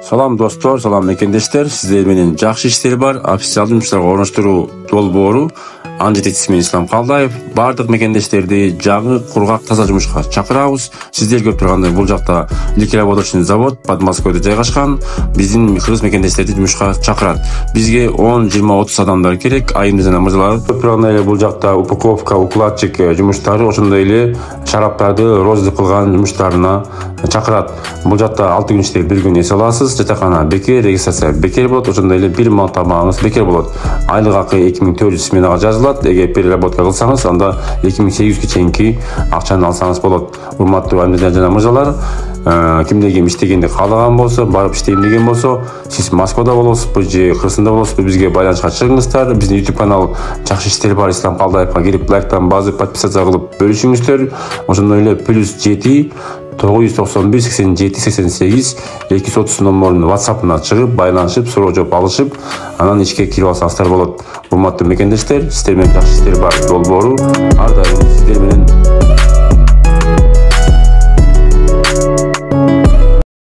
Salam dostlar, salam mekendештер. Sizler менен жакшы иштер бар. Официалдуу жумуштарга орноштуруу долбоору Анжы Тетисимен Ислам Калдаев. Бардык мекендештерди жагы, кургак, таза жумушка чакырабыз. Сиздер көрүп тургандай бул жакта ликероводочный завод Подмосковьеде жайгашкан. Биздин кыргыз мекендештерди жумушка чакырат. Бизге 10, 20, 30 адамдар керек. Айымды жана мырзалар. Көрүп тургандай эле бул жакта упаковка, укладчик жумуштары, ошондой эле шараптарды розлив кылган жумуштарына чакырат. Бул жакта 6 күн иштеп 1 күн эс аласыз. Жатакана бекер, регистрация бекер болот. Ошондой эле бир мал тамагыңыз бекер болот. Айлык акы 2400 сменага жазылат. Эгер переработка кылсаңыз, анда 2800 чейинки акчаны алсаңыз болот. Урматтуу айымдар жана мырзалар, кимде ким иштегенди каалаган болсо, барып иштейм деген болсо, сиз Москвада болосузбу же Кыргызстанда болосузбу, бизге байланышка чыгыңыздар. Биздин YouTube канал жакшы иштер бар Ислам Калдаевга кирип лайктан басып, подписация кылып бөлүшүңүздөр. Ошондой эле +7 991 87 88 230 номерунун WhatsApp'ына чыгып, байланышып, суроо жооп алышып, анан ишке кирип алсаңыздар болот. Урматтуу мекендештер, сиздер менен жакшы иштер бар долбоору ар дайым сиздер менен